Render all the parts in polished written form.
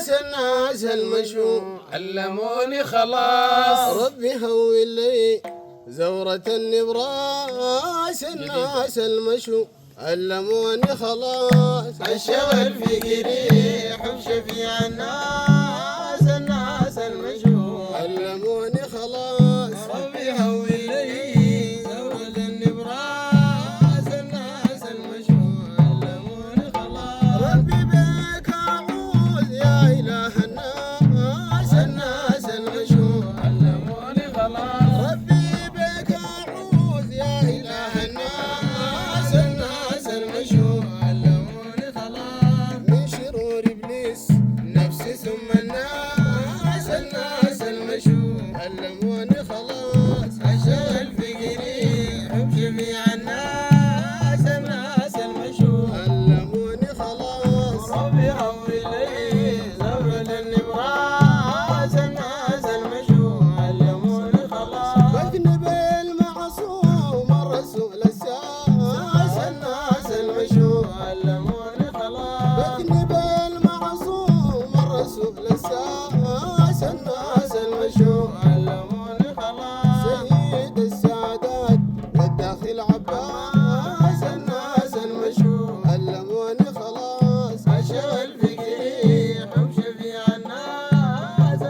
الناس المشهور علموني خلاص. ربي هول لي زورة النبراس الناس المشهور علموني خلاص. الشغل في قريح وشفيع الناس المشهور علموني خلاص. ربي هول لي زورة النبراس الناس المشهور علموني خلاص. ربي بك أعوذ يا إله الناس المشهور علموني خلاص. ربي بك أعوذ يا إله الناس المشهور علموني خلاص. من شرور إبليس نفسي ثم الناس المشهور علموني خلاص. الشغل في قريح وبجميع الناس المشهور علموني خلاص. ربي هول لي زورة النبراس الناس المشهور علموني خلاص. بجنب المعصوم الرسول الساس الناس المشهور علموني خلاص. بجنب المعصوم الرسول الساس الناس المشهور علموني خلاص. سيد السادات والداخل عباس الناس المشهور علموني خلاص. الشغل في قريح وبشفيع الناس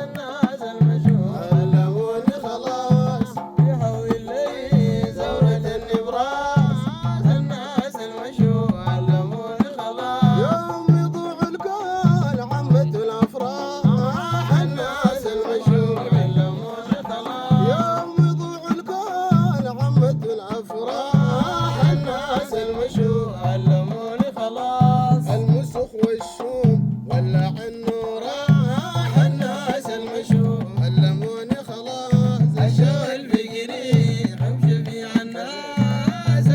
المشهور علموني خلاص. يهوي لي زورة النبراس الناس المشهور علموني خلاص. يوم يضوع الكل عمة الأفراح الناس المشهور علموني خلاص. يوم يضوع الكل عمة الأفراح الناس المشهور علموني خلاص. المسخ والشوم ولع النور الناس المشهور علموني خلاص. الشغل في قريح وبشفيع الناس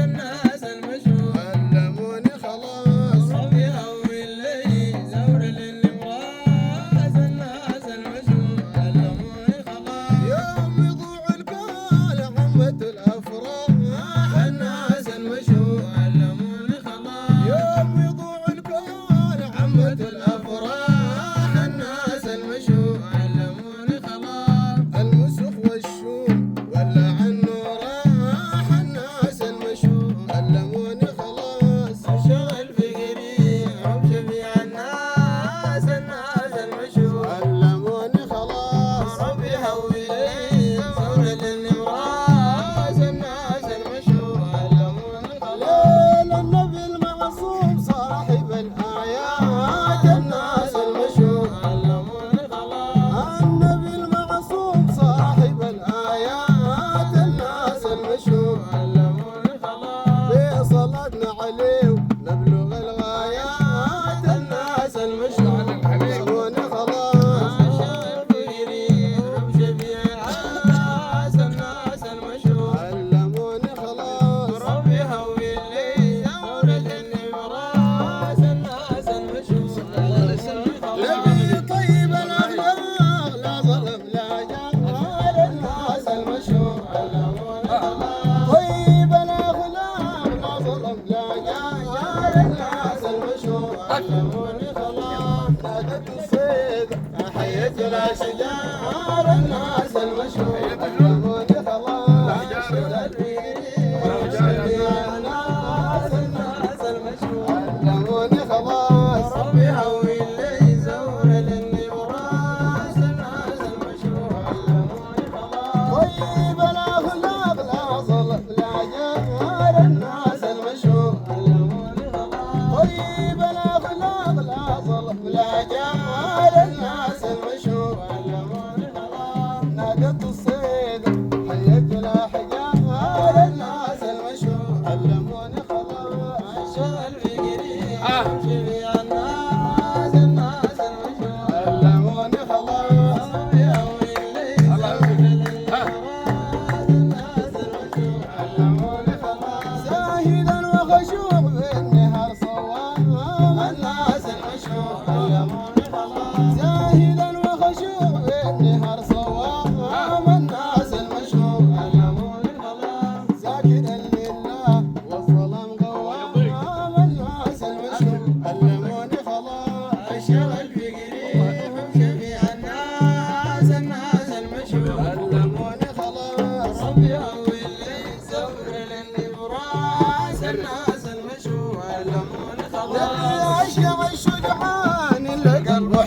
المشهور علموني خلاص. ربي هول لي زورة النبراس الناس المشهور علموني خلاص. يوم يضوع الكل عمة الأفراح الناس المشهور علموني خلاص. يوم يضوع الكل عمة الأفراح الناس المشهور علموني خلاص. المسخ والشوم ولع النور الناس المشهور علموني خلاص. الشغل في قريح وبشفيع الناس المشهور علموني خلاص. ربي هول لي زورة النبراس الناس المشهور علموني خلاص. ليل النبي المعصوم صاحب الآيات الناس المشهور علموني خلاص. النبي المعصوم صاحب الآيات الناس المشهور علموني خلاص. بصلاتنا عليه نبلغ الغايات الناس المشهور علموني خلاص. الشغل في قريح وبشفيع الناس المشهور علموني خلاص. ربي هول لي زورة النبراس الناس المشهور علموني خلاص. نبي طيب الأخلاق لا ظلم لا جهل الناس المشهور علموني خلاص. طيب الأخلاق لا ظلم لا جهل الناس المشهور علموني خلاص. نادت الصيد حياة الأشجار الناس المشهور علموني خلاص. الشغل في قريح الناس المشهور علموني خلاص. ربي هول لي زورة النبراس الناس المشهور علموني خلاص. طيب الأخلاق لا ظلم لا جهل الناس المشهور علموني خلاص. طيب الأخلاق لا ظلم لا جهل الناس المشهور علموني خلاص. نادت الصيد حيت الأحجار الناس المشهور علموني خلاص. الشغل في قريح وبشفيع الناس المشهور علموني خلاص. ربي هول لي زورة النبراس الناس المشهور علموني خلاص. زاهدا وخشوع بالنهار صواب الناس المشهور علموني خلاص. زاهدا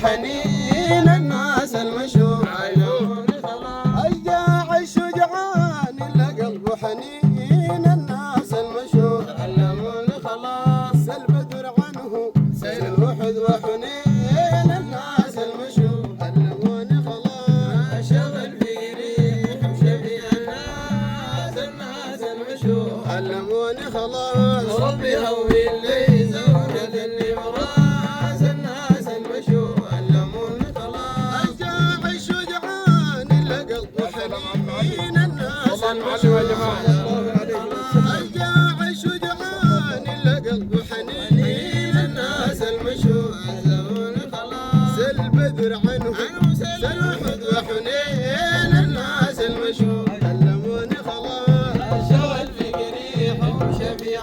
حنين الناس المشهور علموني خلاص الجاع الشجعان اللي قلبه حنين الناس المشهور علموني خلاص البدر عنه سيل وحد وحنين الناس المشهور علموني خلاص شغل في ريح وشفيع الناس المشهور علموني خلاص ربي هوي اللي زوجة اللي براس الناس المشهور علموني خلاص الجاع الشجعان اللي قلبه حنين الناس المشهور الجاع الشجعان اللي قلبه حنين الناس المشهور علموني خلاص البدر عنه سلوحد وحنين الناس المشهور علموني خلاص شغل في قريح وشفيع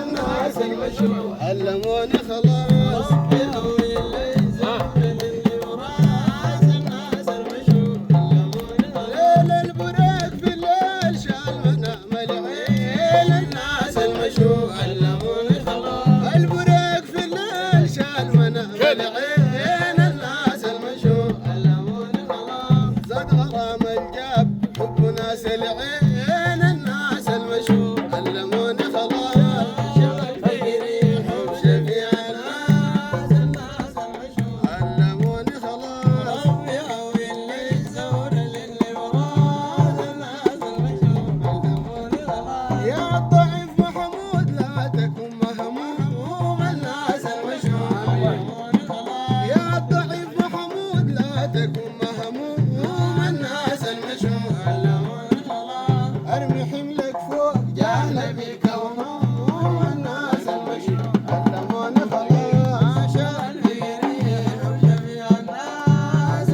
الناس المشهور علموني خلاص يهوي اللي زور اللي وراس الناس المشهور علموني خلاص ليل البريك في الليل شال منام العين الناس المشهور علموني خلاص البريك في الليل شال منام العين الناس المشهور علموني خلاص زاد غرام الجاب حب ناس العين الناس المشهور علموني خلاص شغل في ريح وشفيع الناس المشهور علموني خلاص ربي هوي اللي زور اللي وراس الناس المشهور علموني خلاص يا الضعيف محمود لا تكن مهموم الناس المشهور علموني خلاص يا الضعيف محمود لا تكن مهموم الناس المشهور علموني خلاص ارمي حملك فوق جهل بكونهم الناس المشهور علموني خلاص شغل في ريح وشفيع الناس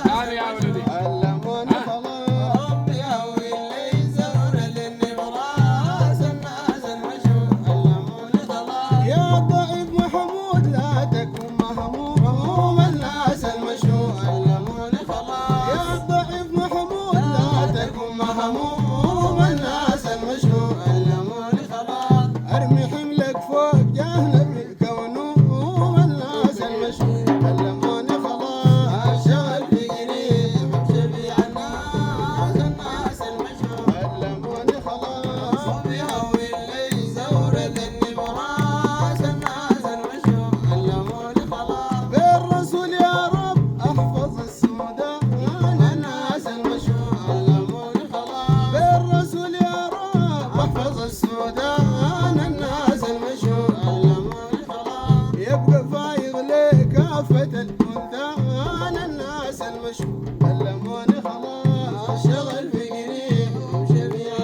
تعال يا ولدي علموني خلاص ربي هوي اللي زور اللي براس الناس المشهور علموني خلاص يا الضعيف محمود لا تكن مهموم الناس المشهور علموني خلاص يا الضعيف محمود لا تكن مهموم الناس المشهور علموني خلاص ارمي حملك فوق جهل بكونهم الناس المشهور علموني خلاص شغل في قريح وشفيع الناس المشهور علموني خلاص ربي هوي اللي زور اللي براس الناس المشهور علموني خلاص بالرسول يا رب احفظ السودان الناس المشهور علموني خلاص بالرسول يا رب احفظ السودان الناس المشهور علموني خلاص يبقى فايغ ليه كافة البلدان الناس المشهور علموني خلاص شغل في قريح وشفيع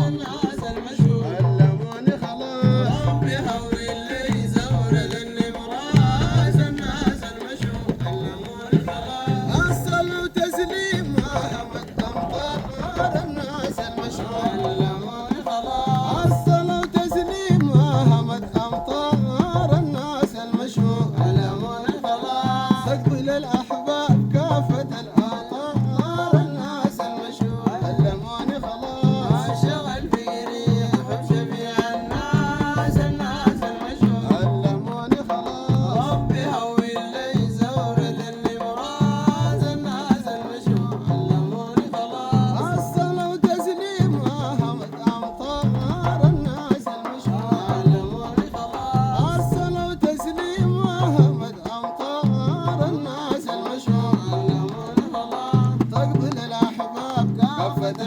الناس المشهور علموني خلاص ربي هوي اللي زور اللي براس الناس المشهور علموني خلاص الصلاة وتسليم همت أمطار الناس المشهور علموني خلاص الصلاة وتسليم همت أمطار الناس المشهور علموني خلاص تقضي للأحباب كافة الأطهار الناس المشهور علموني خلاص شغل في ريح وشفيع الناس المشهور علموني خلاص ربي هوي اللي زور اللي براس الناس المشهور علموني خلاص الصلاة وتسليم همت أمطار الناس المشهور علموني خلاص الصلاة وتسليم همت أمطار الناس المشهور علموني خلاص تقضي للأحباب كافة